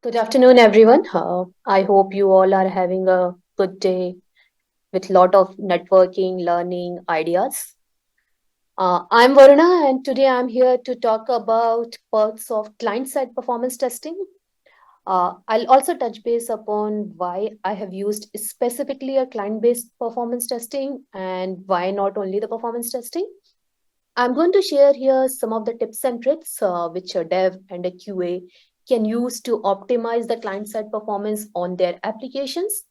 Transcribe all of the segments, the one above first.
Good afternoon, everyone. I hope you all are having a good day with lot of networking, learning ideas. I'm Varuna, and today I'm here to talk about parts of client-side performance testing. I'll also touch base upon why I have used specifically a client-based performance testing and why not only the performance testing. I'm going to share here some of the tips and tricks which a dev and a QA can use to optimize the client side performance on their applications,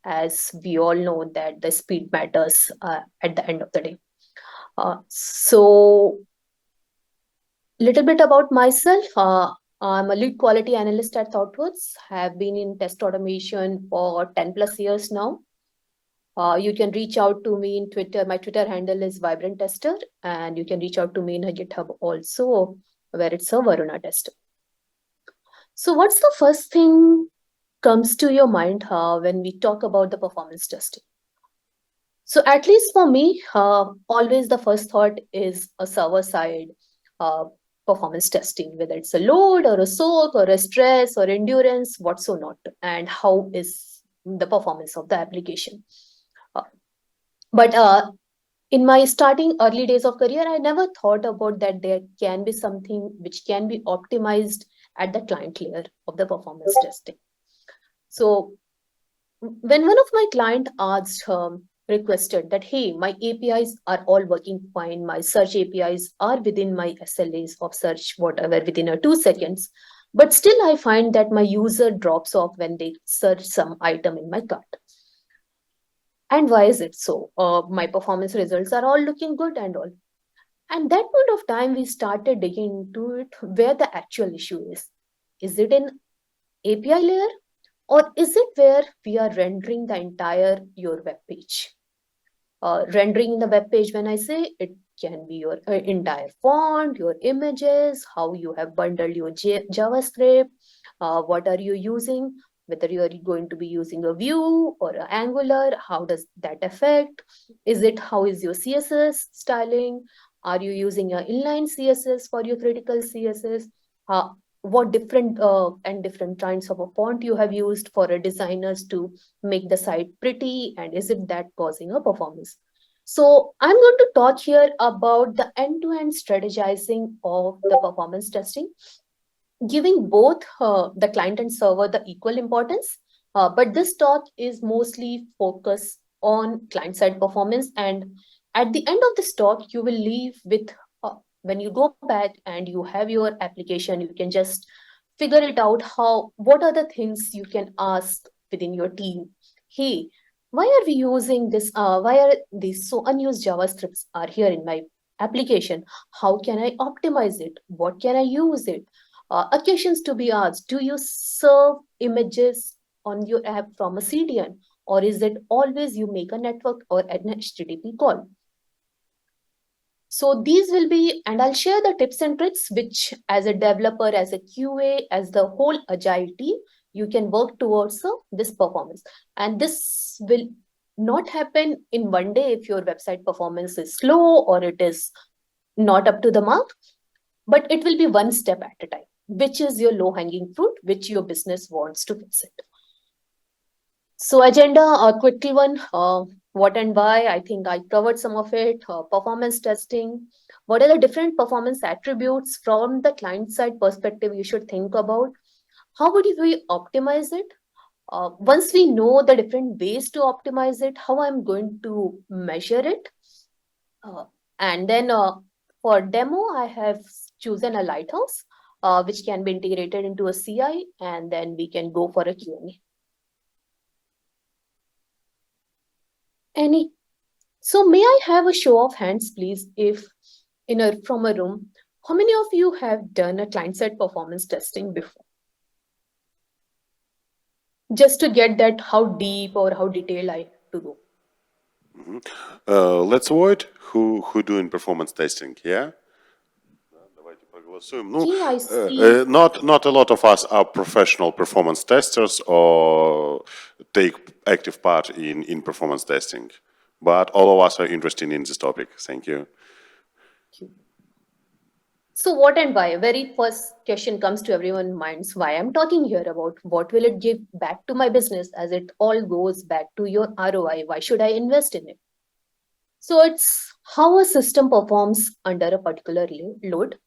as we all know that the speed matters at the end of the day. So, little bit about myself. I'm a lead quality analyst at ThoughtWorks. Have been in test automation for 10 plus years now. You can reach out to me in Twitter. My Twitter handle is Vibrant Tester, and you can reach out to me in a GitHub also, where it's a Varuna Tester. So, what's the first thing comes to your mind when we talk about the performance testing? So, at least for me, always the first thought is a server side uh, performance testing, whether it's a load or a soak or a stress or endurance, what's so not, and how is the performance of the application. Uh, but in my starting early days of career, I never thought about that there can be something which can be optimized at the client layer of the performance testing. So when one of my client asked requested that, hey, my APIs are all working fine, my search APIs are within my SLAs of search whatever within a 2 seconds, but still I find that my user drops off when they search some item in my cart. And why is it so? My performance results are all looking good and all. And that point of time, we started digging into it where the actual issue is. Is it in API layer, or is it where we are rendering the entire your web page? Rendering the web page, when I say it can be your entire font, your images, how you have bundled your JavaScript, what are you using, whether you are going to be using a Vue or an Angular, how does that affect? Is it how is your CSS styling? Are you using an inline CSS for your critical CSS? What different and different kinds of a font you have used for a designers to make the site pretty, and is it that causing a performance? So I'm going to talk here about the end-to-end strategizing of the performance testing, giving both the client and server the equal importance. But this talk is mostly focused on client-side performance. And at the end of this talk, you will leave with, when you go back and you have your application, you can just figure it out what are the things you can ask within your team. Hey, why are we using this? Why are these so unused JavaScripts are here in my application? How can I optimize it? What can I use it? Occasions to be asked, do you serve images on your app from a CDN, or is it always you make a network or an HTTP call? So these will be, and I'll share the tips and tricks which as a developer, as a QA, as the whole agile team, you can work towards this performance. And this will not happen in one day if your website performance is slow or it is not up to the mark, but it will be one step at a time, which is your low hanging fruit, which your business wants to fix it. So agenda, a quickly one, what and why, I think I covered some of it. Performance testing, what are the different performance attributes from the client side perspective you should think about? How would we optimize it? Once we know the different ways to optimize it, how I'm going to measure it? And then for demo, I have chosen a lighthouse, which can be integrated into a CI, and then we can go for a Q&A. Any? So may I have a show of hands, please, if from a room, how many of you have done a client-side performance testing before? Just to get that how deep or how detailed I have to go. Let's avoid who doing performance testing, yeah? Okay, I see. Not a lot of us are professional performance testers or take active part in performance testing, but all of us are interested in this topic. Thank you. So what and why? Very first question comes to everyone's minds. Why I'm talking here about what will it give back to my business, as it all goes back to your ROI. Why should I invest in it? So it's how a system performs under a particular load.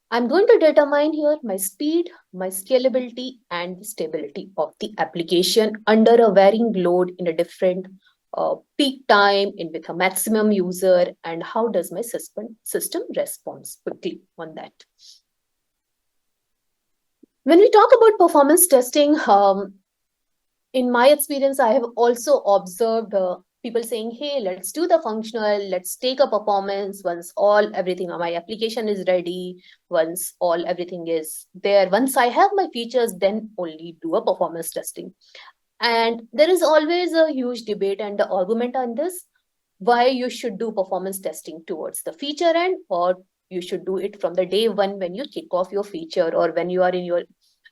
I'm going to determine here my speed, my scalability, and the stability of the application under a varying load in a different peak time in with a maximum user, and how does my system responds quickly on that. When we talk about performance testing, in my experience, I have also observed people saying, hey, let's do the functional, let's take a performance once everything on my application is ready, once everything is there, once I have my features, then only do a performance testing. And there is always a huge debate and the argument on this, why you should do performance testing towards the feature end, or you should do it from the day one when you kick off your feature, or when you are in your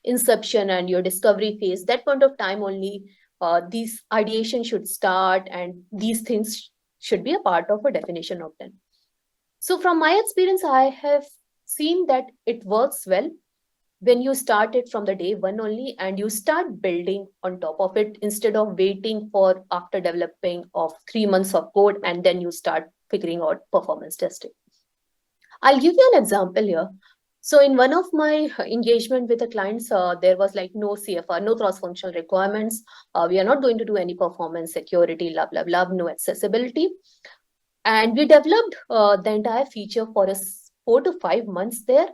inception and your discovery phase. That point of time only these ideation should start, and these things should be a part of a definition of them. So from my experience, I have seen that it works well when you start it from the day one only, and you start building on top of it instead of waiting for after developing of 3 months of code and then you start figuring out performance testing. I'll give you an example here. So in one of my engagement with the clients, there was like no CFR, no cross-functional requirements. We are not going to do any performance, security, blah, blah, blah, no accessibility. And we developed the entire feature for us 4 to 5 months there.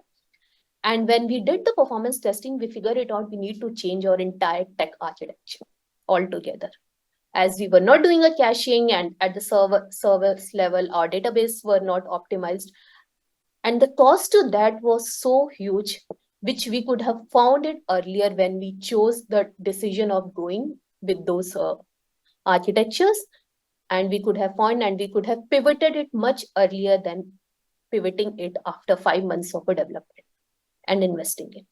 And when we did the performance testing, we figured it out, we need to change our entire tech architecture altogether. As we were not doing a caching, and at the service level, our database were not optimized. And the cost to that was so huge, which we could have found it earlier when we chose the decision of going with those architectures. And we could have found and we could have pivoted it much earlier than pivoting it after 5 months of a development and investing in.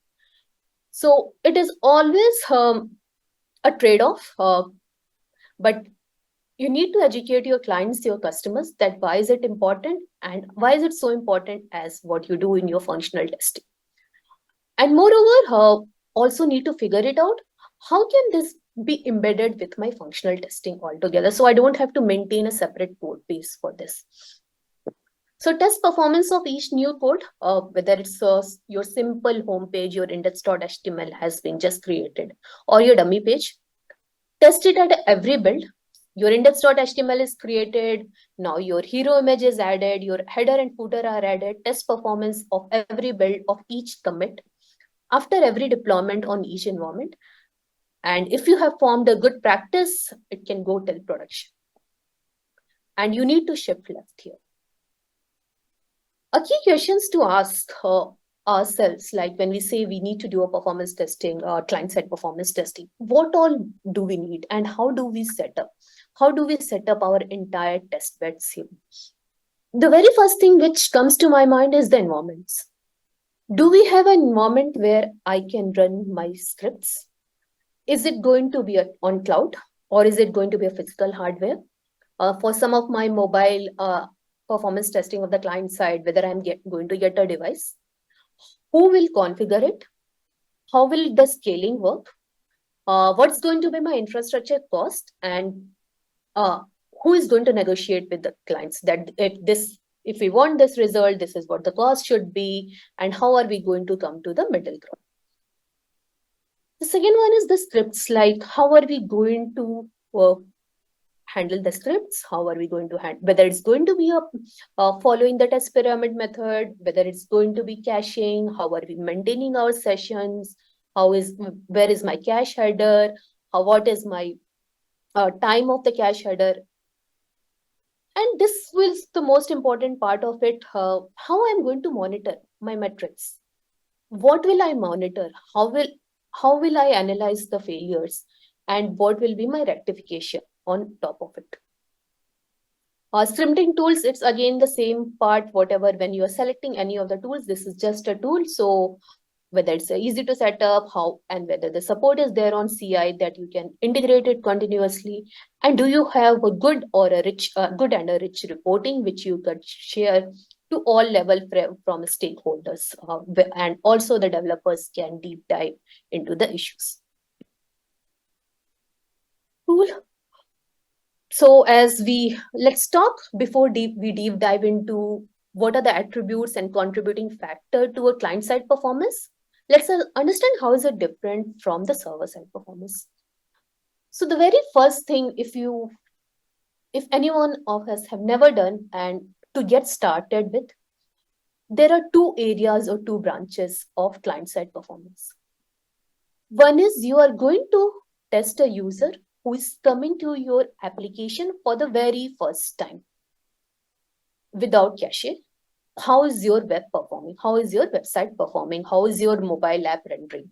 So it is always a trade-off, but you need to educate your clients, your customers, that why is it important and why is it so important as what you do in your functional testing. And moreover, also need to figure it out, how can this be embedded with my functional testing altogether, so I don't have to maintain a separate code base for this. So test performance of each new code, whether it's your simple homepage, your index.html has been just created, or your dummy page. Test it at every build. Your index.html is created. Now your hero image is added. Your header and footer are added. Test performance of every build of each commit after every deployment on each environment. And if you have formed a good practice, it can go till production. And you need to shift left here. A key questions to ask ourselves, like when we say we need to do a performance testing, client-side performance testing, what all do we need and how do we set up? How do we set up our entire test beds here? The very first thing which comes to my mind is the environments. Do we have an environment where I can run my scripts? Is it going to be on cloud, or is it going to be a physical hardware? For some of my mobile performance testing of the client side, whether I'm going to get a device, who will configure it? How will the scaling work? What's going to be my infrastructure cost? And who is going to negotiate with the clients that if we want this result, this is what the cost should be, and how are we going to come to the middle ground? The second one is the scripts, like how are we going to handle the scripts? How are we going to handle, whether it's going to be following the test pyramid method, whether it's going to be caching, how are we maintaining our sessions, where is my cache header, what is my time of the cache header. And this was the most important part of it, how I'm going to monitor my metrics. What will I monitor? How will I analyze the failures? And what will be my rectification on top of it? Scripting tools, it's again the same part, whatever, when you are selecting any of the tools, this is just a tool. So whether it's easy to set up, and whether the support is there on CI that you can integrate it continuously. And do you have a good and a rich reporting, which you could share to all level from stakeholders, and also the developers can deep dive into the issues. Cool. So let's talk before we deep dive into what are the attributes and contributing factor to a client side performance. Let's understand how is it different from the server side performance. So the very first thing, if anyone of us have never done, and to get started with, there are two areas or two branches of client side performance. One is you are going to test a user who is coming to your application for the very first time without cache. How is your web performing? How is your website performing? How is your mobile app rendering?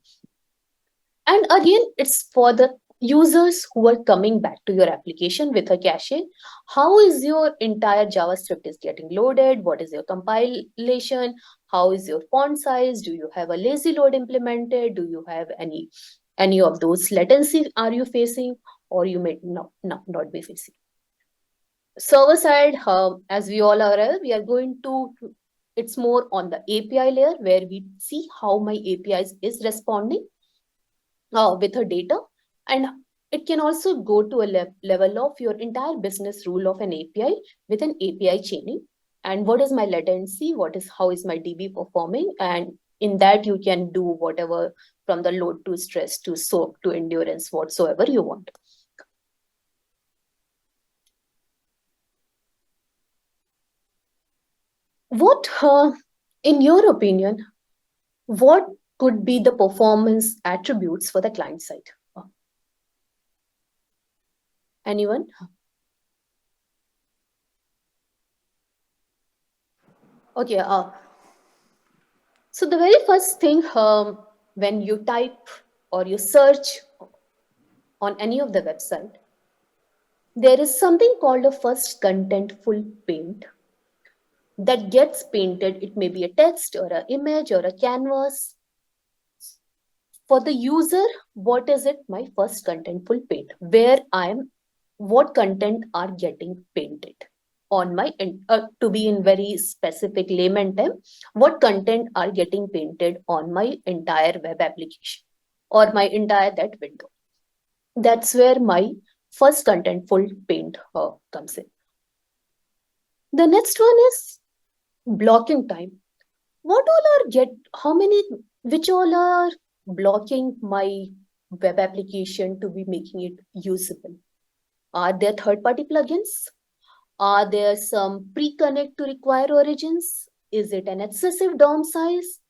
And again, it's for the users who are coming back to your application with a cache. How is your entire JavaScript is getting loaded? What is your compilation? How is your font size? Do you have a lazy load implemented? Do you have any of those latency are you facing, or you may not be facing? Server side, as we all are aware, we are going to, it's more on the API layer where we see how my APIs is responding with her data, and it can also go to a level of your entire business rule of an API with an API chaining, and what is my latency, how is my DB performing, and in that you can do whatever from the load to stress to soak to endurance, whatsoever you want. What, in your opinion, what could be the performance attributes for the client side? Anyone? Okay. So the very first thing, when you type or you search on any of the website, there is something called a first contentful paint that gets painted. It may be a text or an image or a canvas. For the user, what is it? My first contentful paint, where what content are getting painted on my, to be in very specific layman term, what content are getting painted on my entire web application or my entire that window. That's where my first contentful paint comes in. The next one is blocking time. What all are which all are blocking my web application to be making it usable? Are there third-party plugins? Are there some pre-connect to require origins? Is it an excessive DOM size?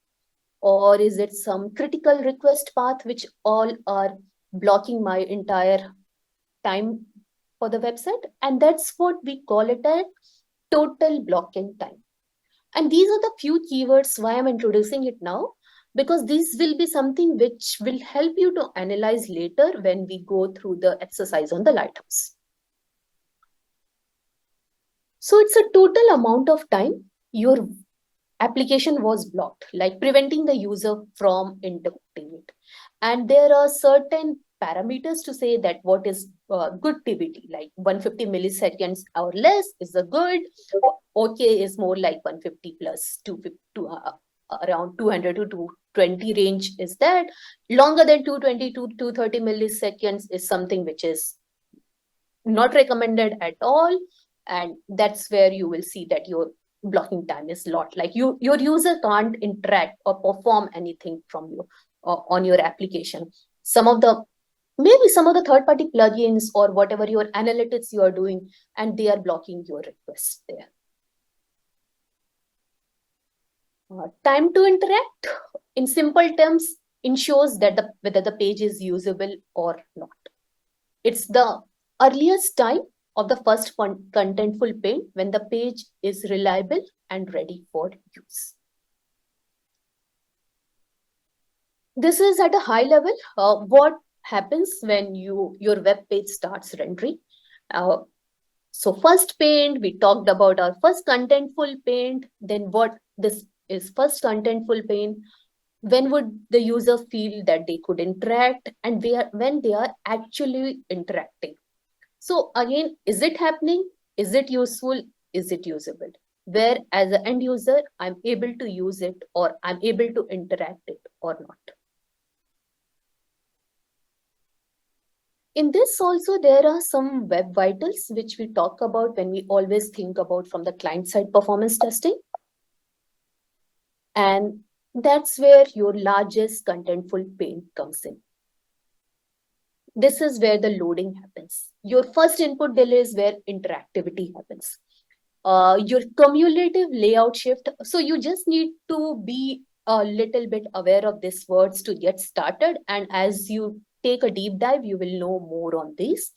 Or is it some critical request path which all are blocking my entire time for the website? And that's what we call it a total blocking time. And these are the few keywords why I'm introducing it now, because this will be something which will help you to analyze later when we go through the exercise on the lighthouse. So it's a total amount of time your application was blocked, like preventing the user from interrupting it. And there are certain parameters to say that what is good TBT, like 150 milliseconds or less is a good, okay is more like 150 plus 250, around 200 to 220 range is that. Longer than 220 to 230 milliseconds is something which is not recommended at all. And that's where you will see that your blocking time is lot, like your user can't interact or perform anything from you on your application. Maybe some of the third-party plugins or whatever your analytics you are doing, and they are blocking your requests there. Time to interact, in simple terms, ensures that whether the page is usable or not. It's the earliest time of the first contentful paint when the page is reliable and ready for use. This is at a high level what happens when your web page starts rendering. So first paint, we talked about our first contentful paint. Then what this is first contentful paint. When would the user feel that they could interact, and when they are actually interacting? So again, is it happening? Is it useful? Is it usable? where as an end user, I'm able to use it or I'm able to interact it or not. In this also, there are some web vitals which we talk about when we always think about from the client side performance testing. And that's where your largest contentful pain comes in. This is where the loading happens. Your first input delay is where interactivity happens. Your cumulative layout shift. So you just need to be a little bit aware of these words to get started. And as you take a deep dive, you will know more on this.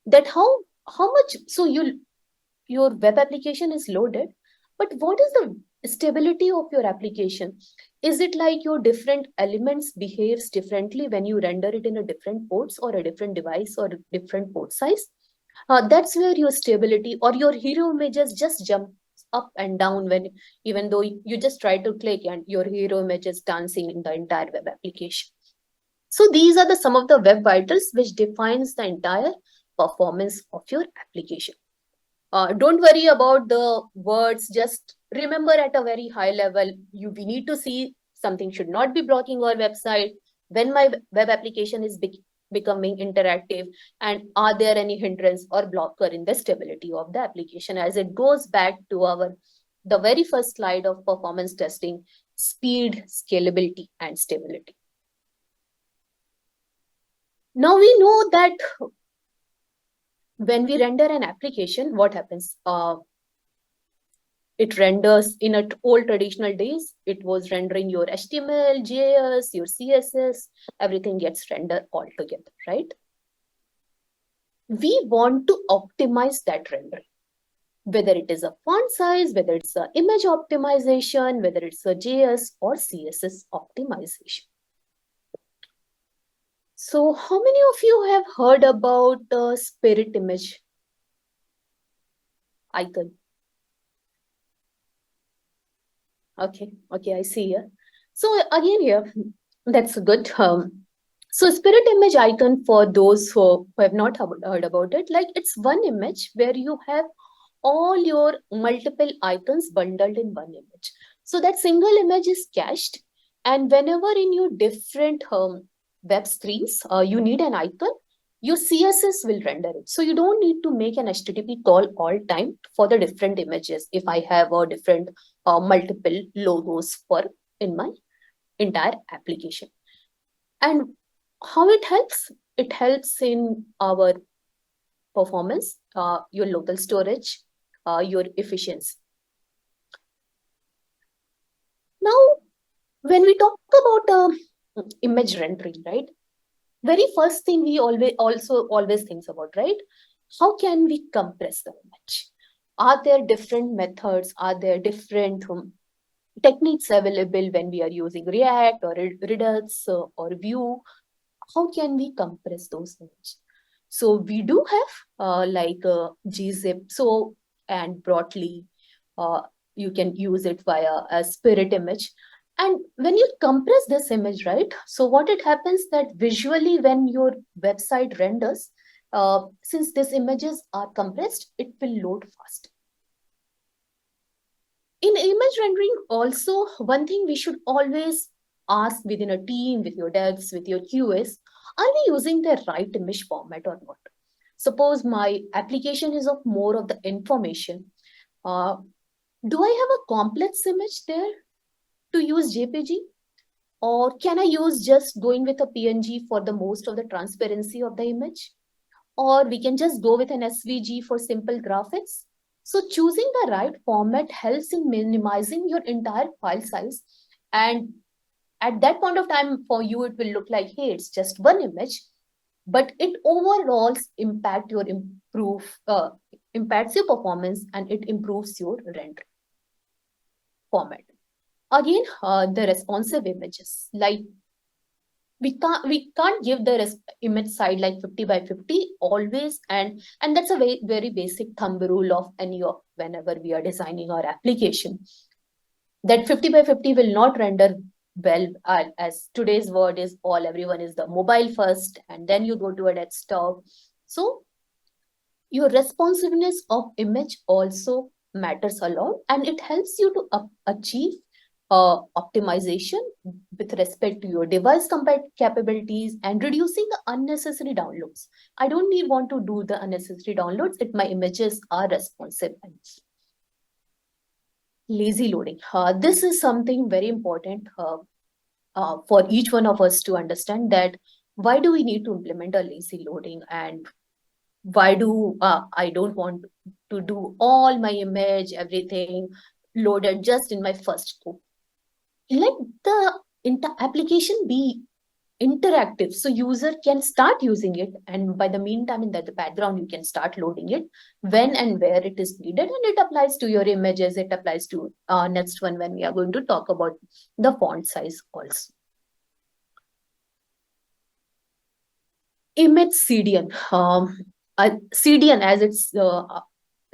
That how much, so your web application is loaded, but what is the stability of your application? Is it like your different elements behaves differently when you render it in a different ports or a different device or a different port size? That's where your stability or your hero images just jump up and down when, even though you just try to click and your hero image is dancing in the entire web application. So these are the some of the web vitals which defines the entire performance of your application. Don't worry about the words, just remember at a very high level, we need to see something should not be blocking our website when my web application is becoming interactive, and are there any hindrance or blocker in the stability of the application, as it goes back to the very first slide of performance testing: speed, scalability, and stability. Now we know that when we render an application, what happens? It renders in old traditional days, it was rendering your HTML, JS, your CSS, everything gets rendered all together, right? We want to optimize that rendering, whether it is a font size, whether it's an image optimization, whether it's a JS or CSS optimization. So how many of you have heard about the spirit image icon? Okay, I see here. So again here, that's good. So spirit image icon, for those who have not heard about it, like it's one image where you have all your multiple icons bundled in one image. So that single image is cached, and whenever in your different web screens, you need an icon, your CSS will render it. So you don't need to make an HTTP call all time for the different images. If I have a different multiple logos for in my entire application. And how it helps? It helps in our performance, your local storage, your efficiency. Now, when we talk about image rendering, right? Very first thing we always thinks about, right? How can we compress the image? Are there different methods? Are there different techniques available when we are using React or Redux or Vue? How can we compress those images? So we do have gzip. So, and broadly, you can use it via a spirit image. And when you compress this image, right? So what it happens that visually when your website renders, since these images are compressed, it will load fast. In image rendering also, one thing we should always ask within a team, with your devs, with your QS, are we using the right image format or not? Suppose my application is of more of the information. Do I have a complex image there to use JPG? Or can I use just going with a PNG for the most of the transparency of the image? Or we can just go with an SVG for simple graphics. So choosing the right format helps in minimizing your entire file size. And at that point of time for you, it will look like, hey, it's just one image, but it overall impacts your performance, and it improves your render format. Again, the responsive images, like we can't give the image size like 50 by 50 always, and that's a very, very basic thumb rule of whenever we are designing our application, that 50 by 50 will not render well, as today's word is everyone is the mobile first, and then you go to a desktop. So your responsiveness of image also matters a lot, and it helps you to achieve optimization with respect to your device capabilities and reducing the unnecessary downloads. I don't want to do the unnecessary downloads if my images are responsive. Lazy loading. This is something very important for each one of us to understand, that why do we need to implement a lazy loading, and why do I don't want to do all my image, everything loaded just in my first scope. Let the application be interactive, so user can start using it, and by the meantime in the background you can start loading it when and where it is needed, and it applies to your images. It applies to next one when we are going to talk about the font size also. Image CDN. CDN, as it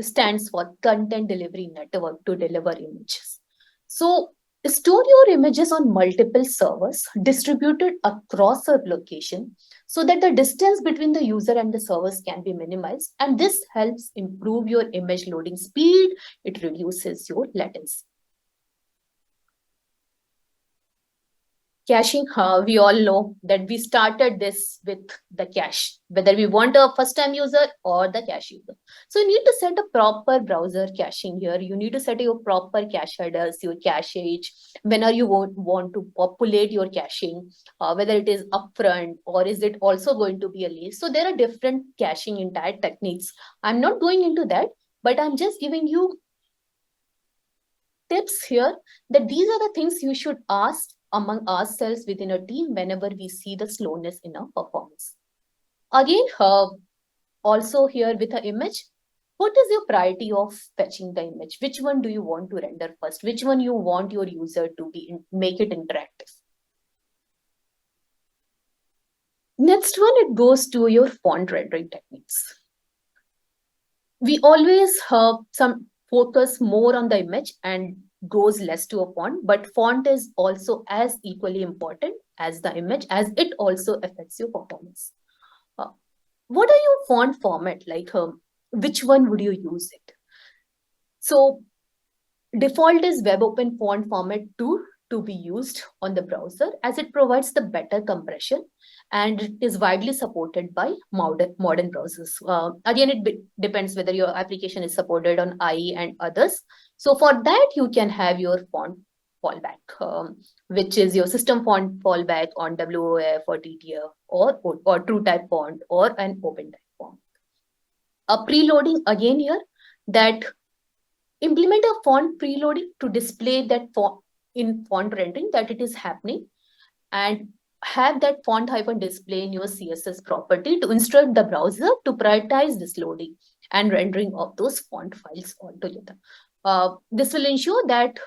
stands for Content Delivery Network, to deliver images. So store your images on multiple servers distributed across a location so that the distance between the user and the servers can be minimized. And this helps improve your image loading speed. It reduces your latency. Caching, we all know that we started this with the cache, whether we want a first-time user or the cache user. So you need to set a proper browser caching here. You need to set your proper cache headers, your cache age, when are you want to populate your caching, whether it is upfront or is it also going to be a list. So there are different caching entire techniques. I'm not going into that, but I'm just giving you tips here that these are the things you should ask among ourselves within a team whenever we see the slowness in our performance. Again, also here with an image, what is your priority of fetching the image? Which one do you want to render first? Which one you want your user to make it interactive? Next one, it goes to your font rendering techniques. We always some focus more on the image and goes less to a font, but font is also as equally important as the image, as it also affects your performance. What are your font format? Like, which one would you use it? So default is web open font format 2 to be used on the browser, as it provides the better compression and it is widely supported by modern browsers. Again, it depends whether your application is supported on IE and others. So for that, you can have your font fallback, which is your system font fallback on WOF or TTF or TrueType font or an OpenType font. A preloading again here, that implement a font preloading to display that font in font rendering that it is happening, and have that font hyphen display in your CSS property to instruct the browser to prioritize this loading and rendering of those font files altogether. This will ensure that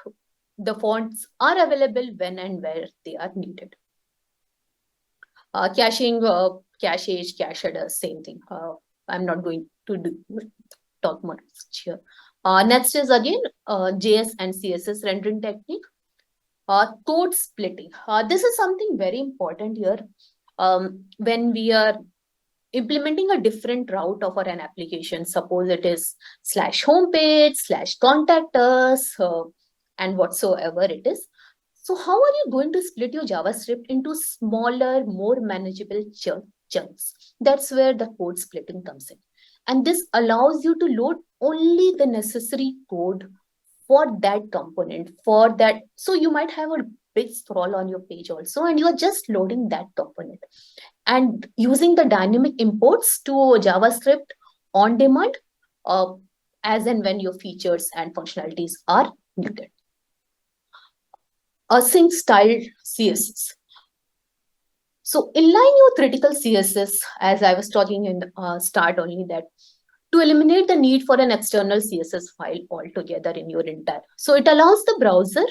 the fonts are available when and where they are needed. Caching, cache age, cache header, same thing. I'm not going to talk much here. Next is again JS and CSS rendering technique. Code splitting. This is something very important here. When we are implementing a different route of an application, suppose it is /homepage, /contact us, and whatsoever it is. So how are you going to split your JavaScript into smaller, more manageable chunks? That's where the code splitting comes in. And this allows you to load only the necessary code for that component, for that. So you might have a big scroll on your page also, and you are just loading that component and using the dynamic imports to JavaScript on demand, as and when your features and functionalities are needed. Async style CSS. So inline your critical CSS, as I was talking in the start only, that to eliminate the need for an external CSS file altogether in your entire. So it allows the browser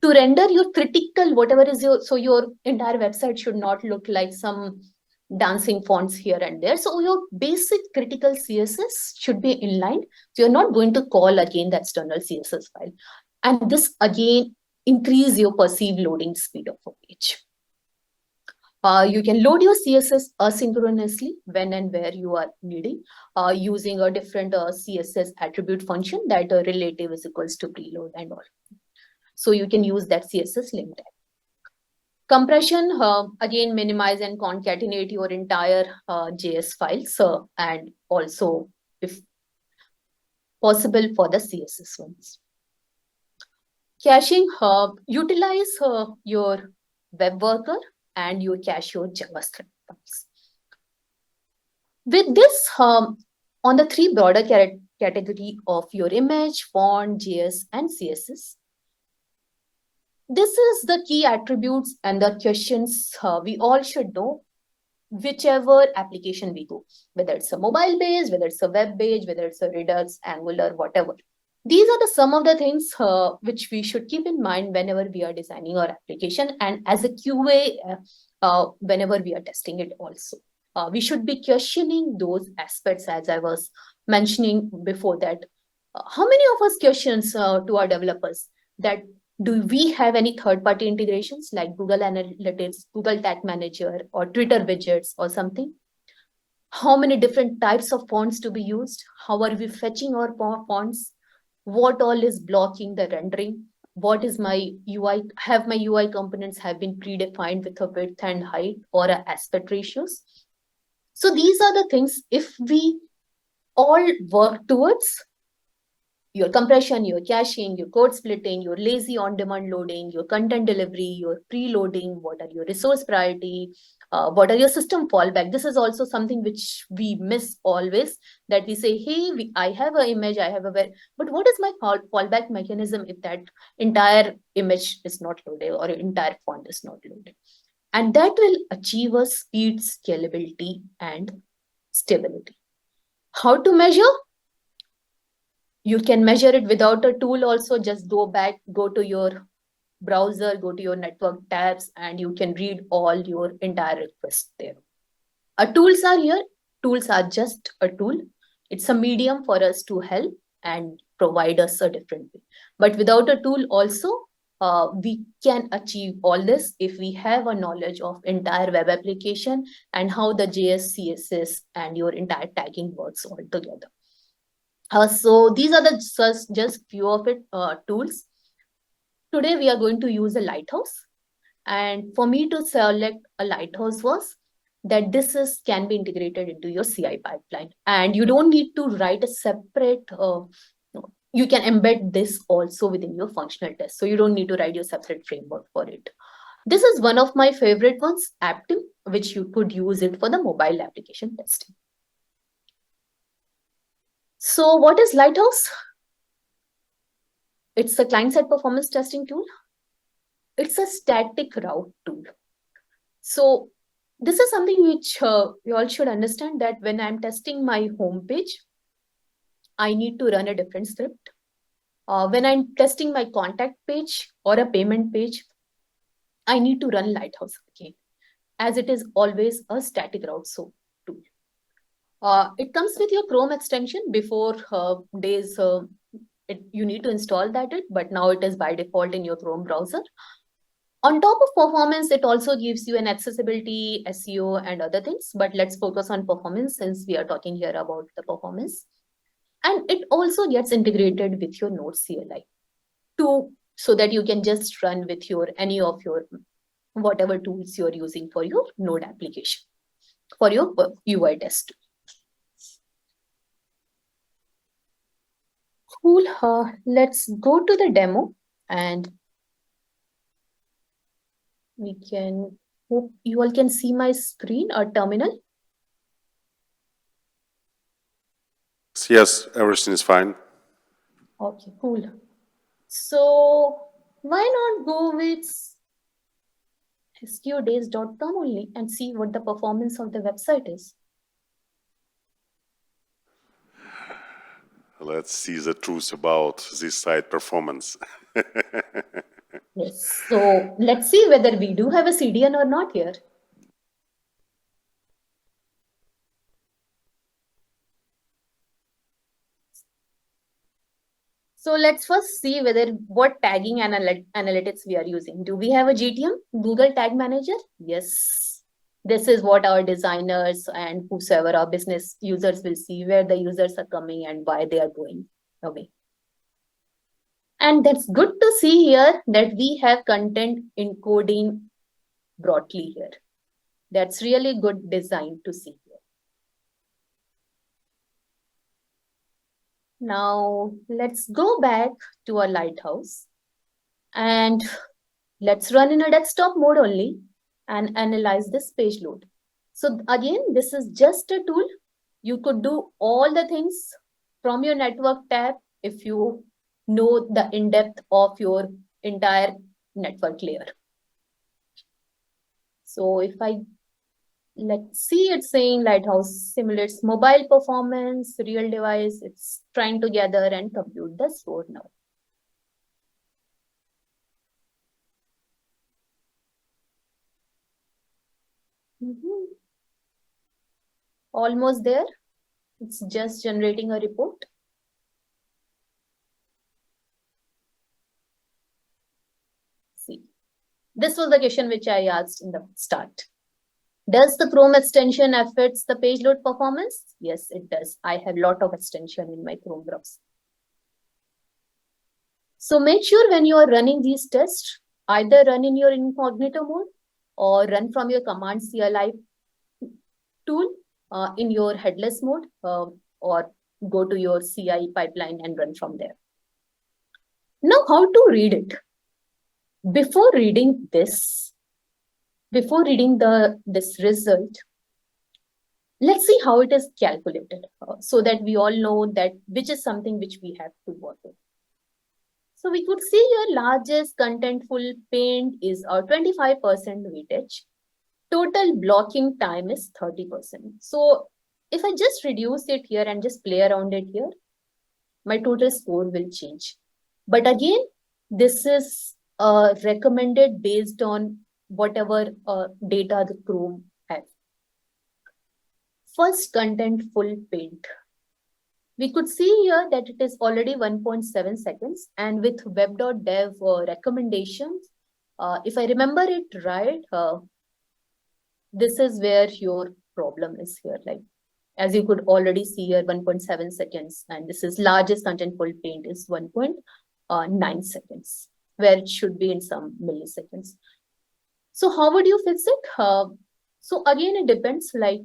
to render your critical, whatever is your entire website should not look like some dancing fonts here and there. So your basic critical CSS should be inlined. So you're not going to call again the external CSS file. And this again increase your perceived loading speed of a page. You can load your CSS asynchronously when and where you are needing, using a different CSS attribute function that relative is equals to preload and all. So you can use that CSS link tag. Compression, again, minimize and concatenate your entire JS files and also, if possible, for the CSS ones. Caching, utilize your web worker and you cache your JavaScript files. With this, on the three broader category of your image, font, JS, and CSS, this is the key attributes and the questions we all should know, whichever application we go, whether it's a mobile based, whether it's a web page, whether it's a Redux, Angular, whatever. These are some of the things which we should keep in mind whenever we are designing our application, and as a QA, whenever we are testing it also. We should be questioning those aspects, as I was mentioning before that. How many of us questions to our developers that do we have any third-party integrations like Google Analytics, Google Tag Manager, or Twitter widgets or something? How many different types of fonts to be used? How are we fetching our fonts? What all is blocking the rendering? What is my UI? Have my UI components have been predefined with a width and height or aspect ratios? So these are the things, if we all work towards, your compression, your caching, your code splitting, your lazy on-demand loading, your content delivery, your preloading, what are your resource priority, what are your system fallback. This is also something which we miss always, that we say, hey, I have an image, I have a web, but what is my fallback mechanism if that entire image is not loaded or entire font is not loaded? And that will achieve a speed, scalability, and stability. How to measure? You can measure it without a tool also. Just go to your browser, go to your network tabs, and you can read all your entire requests there. Tools are here. Tools are just a tool. It's a medium for us to help and provide us a different way. But without a tool also, we can achieve all this if we have a knowledge of entire web application and how the JS, CSS, and your entire tagging works all together. So these are just few of it tools. Today we are going to use a lighthouse, and for me to select a lighthouse was that this can be integrated into your CI pipeline, and you don't need to write a separate. You can embed this also within your functional test, so you don't need to write your separate framework for it. This is one of my favorite ones, Aptim, which you could use it for the mobile application testing. So what is Lighthouse? It's a client-side performance testing tool. It's a static route tool. So this is something which you all should understand, that when I'm testing my home page, I need to run a different script. When I'm testing my contact page or a payment page, I need to run Lighthouse again, as it is always a static route tool. It comes with your Chrome extension. Before days, you need to install that, but now it is by default in your Chrome browser. On top of performance, it also gives you an accessibility, SEO, and other things. But let's focus on performance since we are talking here about the performance. And it also gets integrated with your Node CLI so that you can just run with any of your whatever tools you're using for your Node application, for your UI test. Cool. Let's go to the demo, and we can hope you all can see my screen or terminal. Yes, everything is fine. Okay, cool. So why not go with sqdays.com only and see what the performance of the website is? Let's see the truth about this site performance. Yes, so let's see whether we do have a CDN or not here. So let's first see what tagging analytics we are using. Do we have a GTM, Google Tag Manager? Yes. This is what our designers and whosoever our business users will see, where the users are coming and why they are going away. And that's good to see here that we have content encoding broadly here. That's really good design to see here. Now let's go back to our lighthouse and let's run in a desktop mode only and analyze this page load. So again, this is just a tool. You could do all the things from your network tab if you know the in-depth of your entire network layer. So if let's see, it's saying Lighthouse simulates mobile performance, real device, it's trying to gather and compute the score now. Almost there. It's just generating a report. See, this was the question which I asked in the start. Does the Chrome extension affects the page load performance? Yes, it does. I have a lot of extension in my Chrome browser. So make sure when you are running these tests, either run in your incognito mode or run from your command CLI tool in your headless mode or go to your CI pipeline and run from there. Now, how to read it? Before reading this, before reading this result, let's see how it is calculated so that we all know that which is something which we have to work with. So we could see your largest contentful paint is our 25% weightage. Total blocking time is 30%. So if I just reduce it here and just play around it here, my total score will change. But again, this is recommended based on whatever data the Chrome has. First, contentful paint. We could see here that it is already 1.7 seconds, and with web.dev recommendations, if I remember it right, this is where your problem is here. Like, as you could already see here, 1.7 seconds, and this is largest contentful paint is 1.9 seconds, where it should be in some milliseconds. So how would you fix it? So again, it depends. Like,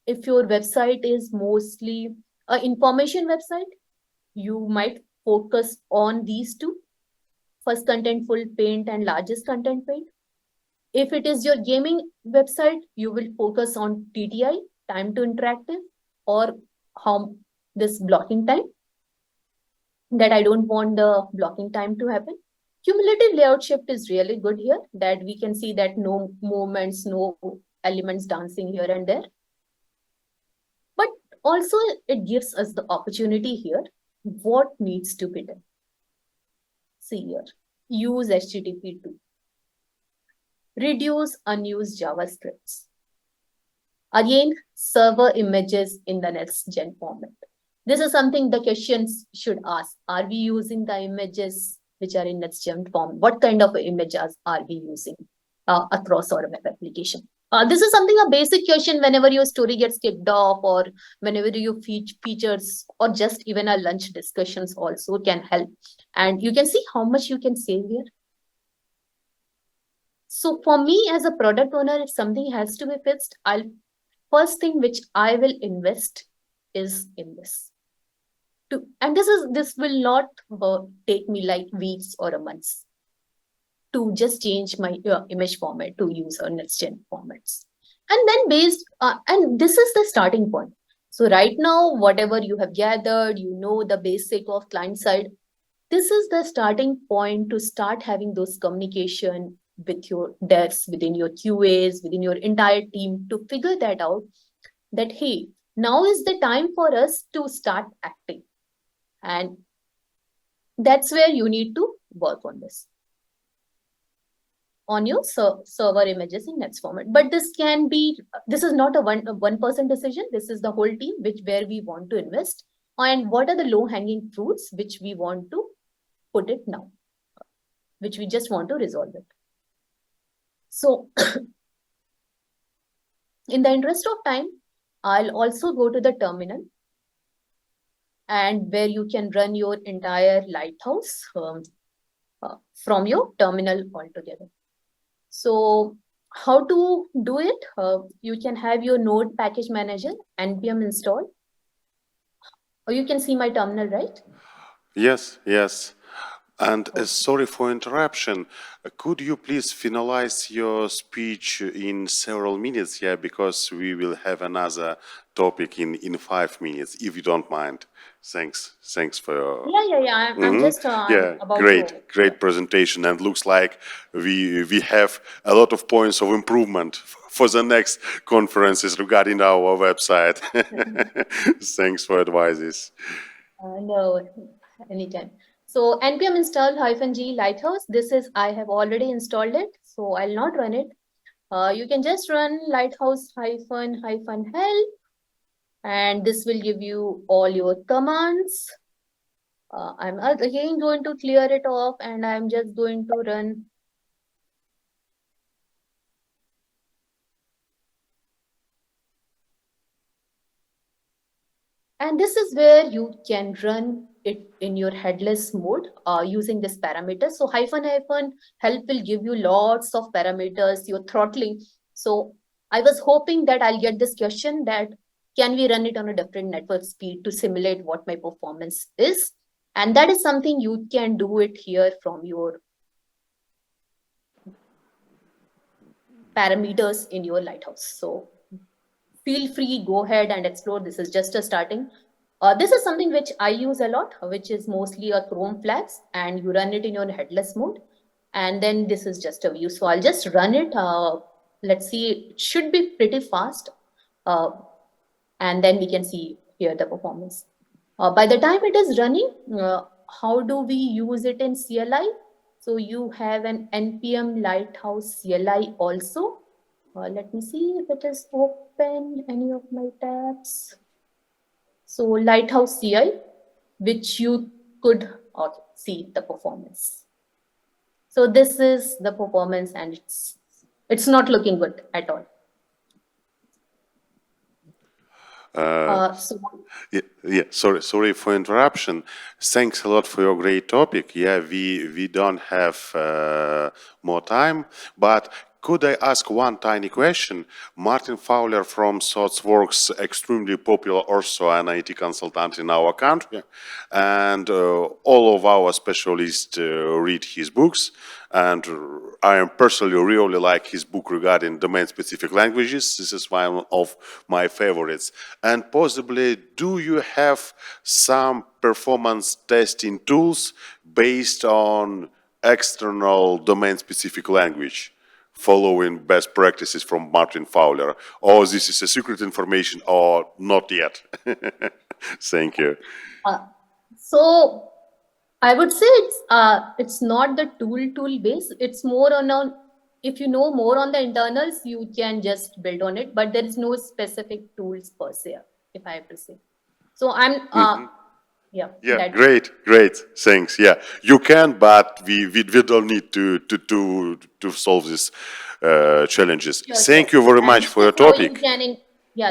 if your website is mostly an information website, you might focus on these two, first contentful paint and largest content paint. If it is your gaming website, you will focus on TTI, time to interactive, or how this blocking time, that I don't want the blocking time to happen. Cumulative layout shift is really good here, that we can see that no movements, no elements dancing here and there. But also it gives us the opportunity here, what needs to be done. See here, use HTTP2. Reduce unused JavaScripts. Again, server images in the next gen format. This is something the questions should ask. Are we using the images which are in next gen form? What kind of images are we using across our web application? This is something a basic question whenever your story gets kicked off, or whenever you features, or just even a lunch discussions also can help. And you can see how much you can save here. So for me as a product owner, if something has to be fixed, first thing which I will invest is in this. And this will not take me like weeks or a month to just change my image format to use our next gen formats. And then and this is the starting point. So right now, whatever you have gathered, you know the basic of client side, this is the starting point to start having those communication with your devs, within your QAs, within your entire team, to figure that out, that, hey, now is the time for us to start acting. And that's where you need to work on this, on your server images in next format. But this is not a one person decision. This is the whole team where we want to invest, and what are the low hanging fruits which we want to put it now, which we just want to resolve it. So In the interest of time, I'll also go to the terminal, and where you can run your entire lighthouse from your terminal altogether. So how to do it? You can have your node package manager npm installed. Or you can see my terminal, right? Yes, yes. And sorry for interruption. Could you please finalize your speech in several minutes? Yeah, because we will have another topic in 5 minutes, if you don't mind. Thanks for your. Yeah. I'm just Yeah, I'm about to. great presentation, and looks like we have a lot of points of improvement for the next conferences regarding our website. Thanks for advices. No, anytime. So npm install -g lighthouse. This is, I have already installed it, so I'll not run it. You can just run lighthouse -help, and this will give you all your commands. I'm again going to clear it off, and I'm just going to run. And this is where you can run it in your headless mode using this parameter. So -help will give you lots of parameters, your throttling. So I was hoping that I'll get this question that can we run it on a different network speed to simulate what my performance is? And that is something you can do it here from your parameters in your lighthouse. So feel free, go ahead and explore. This is just a starting. This is something which I use a lot, which is mostly a Chrome flags, and you run it in your headless mode. And then this is just a view. So I'll just run it. Let's see, it should be pretty fast. And then we can see here the performance. By the time it is running, how do we use it in CLI? So you have an npm lighthouse CLI also. Let me see if it is open, any of my tabs. So lighthouse CI, which you could see the performance. So this is the performance, and it's not looking good at all. Sorry for interruption. Thanks a lot for your great topic. Yeah, we don't have more time, but could I ask one tiny question? Martin Fowler from ThoughtWorks, extremely popular also an IT consultant in our country, and all of our specialists read his books, and I am personally really like his book regarding domain-specific languages. This is one of my favorites. And possibly, do you have some performance testing tools based on external domain-specific language, following best practices from Martin Fowler? Or this is a secret information, or not yet? Thank you. So I would say it's not the tool base. It's more on if you know more on the internals, you can just build on it. But there is no specific tools per se, if I have to say. So I'm Yeah, great, thanks. Yeah, you can, but we don't need to solve these challenges. Thank you very much for your topic.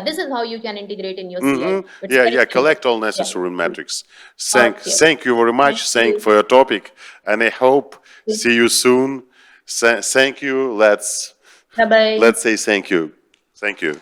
This is how you can integrate in your CI. Yeah, collect all necessary metrics. Thank you very much. Thank you for your topic, and I hope see you soon. Thank you. Let's say thank you. Thank you.